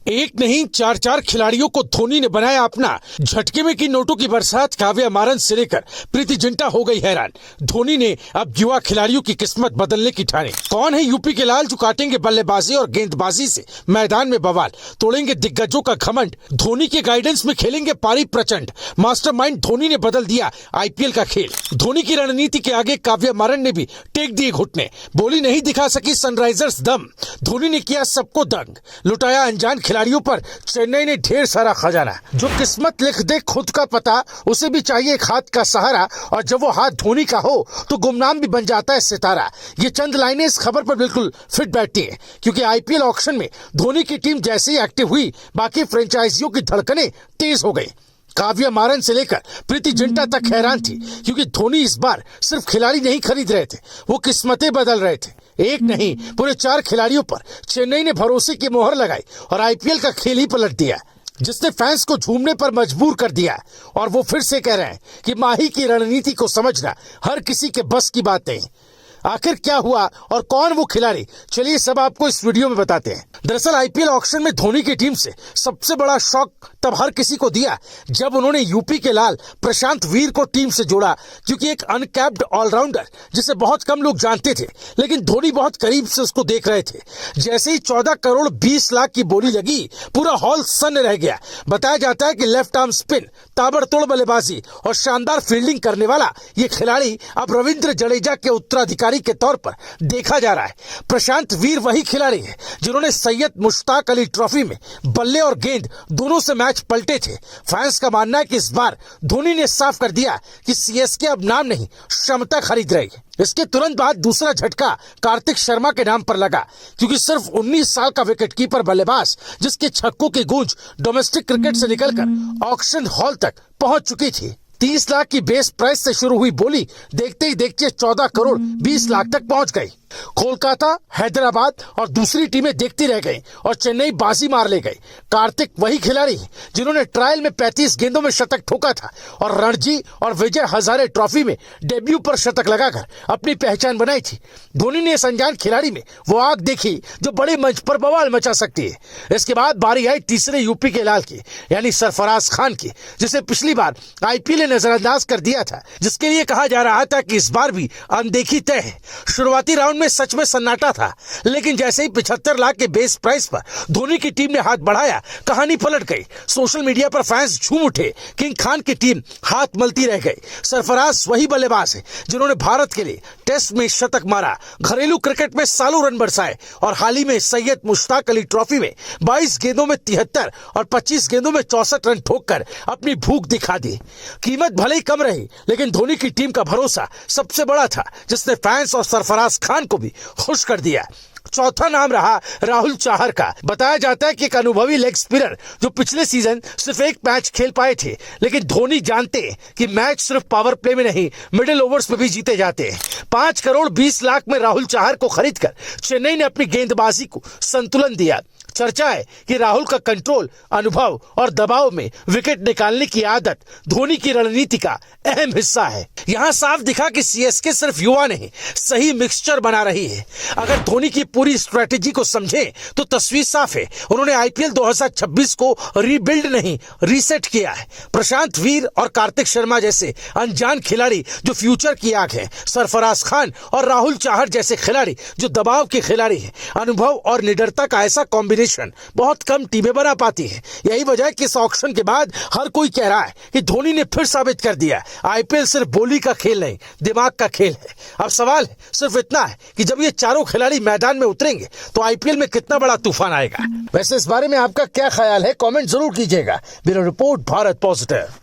एक नहीं चार चार खिलाड़ियों को धोनी ने बनाया अपना। झटके में की नोटों की बरसात, काव्या मारन से लेकर प्रीति जिंटा हो गई हैरान। धोनी ने अब युवा खिलाड़ियों की किस्मत बदलने की ठानी। कौन है यूपी के लाल जो काटेंगे बल्लेबाजी और गेंदबाजी से मैदान में बवाल, तोड़ेंगे दिग्गजों का घमंड। धोनी के गाइडेंस में खेलेंगे पारी प्रचंड। मास्टरमाइंड धोनी ने बदल दिया आईपीएल का खेल। धोनी की रणनीति के आगे काव्या मारन ने भी टेक दिए घुटने। बोली नहीं दिखा सकी सनराइजर्स दम। धोनी ने किया सबको दंग, लुटाया अनजान खिलाड़ियों पर चेन्नई ने ढेर सारा खजाना। जो किस्मत लिख दे खुद का पता, उसे भी चाहिए एक हाथ का सहारा। और जब वो हाथ धोनी का हो तो गुमनाम भी बन जाता है सितारा। ये चंद लाइनें इस खबर पर बिल्कुल फिट बैठती हैं, क्योंकि आईपीएल ऑक्शन में धोनी की टीम जैसे ही एक्टिव हुई, बाकी फ्रेंचाइजियों की धड़कनें तेज हो गई। काव्या मारन से लेकर प्रीति जिंटा तक हैरान थी, क्योंकि धोनी इस बार सिर्फ खिलाड़ी नहीं खरीद रहे थे, वो किस्मतें बदल रहे थे। एक नहीं पूरे 4 खिलाड़ियों पर चेन्नई ने भरोसे की मोहर लगाई और आईपीएल का खेल ही पलट दिया, जिसने फैंस को झूमने पर मजबूर कर दिया। और वो फिर से कह रहे हैं कि माही की रणनीति को समझना हर किसी के बस की बात नहीं। आखिर क्या हुआ और कौन वो खिलाड़ी, चलिए सब आपको इस वीडियो में बताते हैं। दरअसल आईपीएल ऑक्शन में धोनी की टीम से सबसे बड़ा शॉक तब हर किसी को दिया जब उन्होंने यूपी के लाल प्रशांत वीर को टीम से जोड़ा, क्योंकि एक अनकैप्ड ऑलराउंडर जिसे बहुत कम लोग जानते थे, लेकिन धोनी बहुत करीब से उसको देख रहे थे। जैसे ही 14 करोड़ 20 लाख की बोली लगी, पूरा हॉल सन्न रह गया। बताया जाता है कि लेफ्ट आर्म स्पिन, ताबड़तोड़ बल्लेबाजी और शानदार फील्डिंग करने वाला ये खिलाड़ी अब रविंद्र जडेजा के उत्तराधिकारी के तौर पर देखा जा रहा है। प्रशांत वीर वही खिलाड़ी है जिन्होंने सैयद मुश्ताक अली ट्रॉफी में बल्ले और गेंद दोनों से मैच पलटे थे। फैंस का मानना है कि इस बार धोनी ने साफ कर दिया कि सीएसके अब नाम नहीं क्षमता खरीद रही है। इसके तुरंत बाद दूसरा झटका कार्तिक शर्मा के नाम पर लगा, क्योंकि सिर्फ 19 साल का विकेटकीपर बल्लेबाज जिसके छक्कों की गूंज डोमेस्टिक क्रिकेट से निकलकर ऑक्शन हॉल तक पहुंच चुकी थी। 30 लाख की बेस प्राइस से शुरू हुई बोली देखते ही देखते 14 करोड़ 20 लाख तक पहुंच गई। कोलकाता, हैदराबाद और दूसरी टीमें देखती रह गईं और चेन्नई बाजी मार ले गई। कार्तिक वही खिलाड़ी जिन्होंने ट्रायल में 35 गेंदों में शतक ठोका था और रणजी और विजय हजारे ट्रॉफी में डेब्यू पर शतक लगाकर अपनी पहचान बनाई थी। धोनी ने इस अनजान खिलाड़ी में वो आग देखी जो बड़े मंच पर बवाल मचा सकती है। इसके बाद बारी आई तीसरे यूपी के लाल की, यानी सरफराज खान की, जिसे पिछली बार आईपीएल ने नजरअंदाज कर दिया था, जिसके लिए कहा जा रहा था कि इस बार भी अनदेखी तय है। शुरुआती राउंड में सच में सन्नाटा था, लेकिन जैसे ही 75 लाख के बेस प्राइस पर धोनी की टीम ने हाथ बढ़ाया, कहानी पलट गई। सोशल मीडिया पर फैंस झूम उठे। किंग खान की टीम हाथ मलती रह गई। सरफराज वही बल्लेबाज है जिन्होंने भारत के लिए टेस्ट में शतक मारा, घरेलू क्रिकेट में सालों रन बरसाए और हाल ही में सैयद मुश्ताक अली ट्रॉफी में 22 गेंदों में 73 और 25 गेंदों में 64 रन ठोककर अपनी भूख दिखा दी। कीमत भले ही कम रही, लेकिन धोनी की टीम का भरोसा सबसे बड़ा था, जिसने फैंस और सरफराज खान को भी खुश कर दिया। चौथा नाम रहा राहुल चाहर का। बताया जाता है कि एक अनुभवी लेग स्पिनर जो पिछले सीजन सिर्फ एक मैच खेल पाए थे, लेकिन धोनी जानते हैं कि मैच सिर्फ पावर प्ले में नहीं, मिडिल ओवर्स में भी जीते जाते हैं। 5 करोड़ 20 लाख में राहुल चाहर को खरीदकर चेन्नई ने अपनी गेंदबाजी को संतुलन दिया। चर्चा है कि राहुल का कंट्रोल, अनुभव और दबाव में विकेट निकालने की आदत धोनी की रणनीति का अहम हिस्सा है। यहां साफ दिखा कि सीएसके सिर्फ युवा नहीं, सही मिक्सचर बना रही है। अगर धोनी की पूरी स्ट्रेटेजी को समझे तो तस्वीर साफ है। उन्होंने आईपीएल 2026 को रीबिल्ड नहीं रीसेट किया है। प्रशांत वीर और कार्तिक शर्मा जैसे अनजान खिलाड़ी जो फ्यूचर की आग है, सरफराज खान और राहुल चाहर जैसे खिलाड़ी जो दबाव के खिलाड़ी हैं। अनुभव और निडरता का ऐसा कॉम्बिनेशन बहुत कम टीमें बना पाती है। यही वजह है कि इस ऑक्शन के बाद हर कोई कह रहा है कि धोनी ने फिर साबित कर दिया, आईपीएल सिर्फ बोली का खेल नहीं, दिमाग का खेल है। अब सवाल है सिर्फ इतना है कि जब ये चारों खिलाड़ी मैदान में उतरेंगे तो आईपीएल में कितना बड़ा तूफान आएगा। वैसे इस बारे में आपका क्या ख्याल है, कमेंट जरूर कीजिएगा। Bureau report, Bharat positive.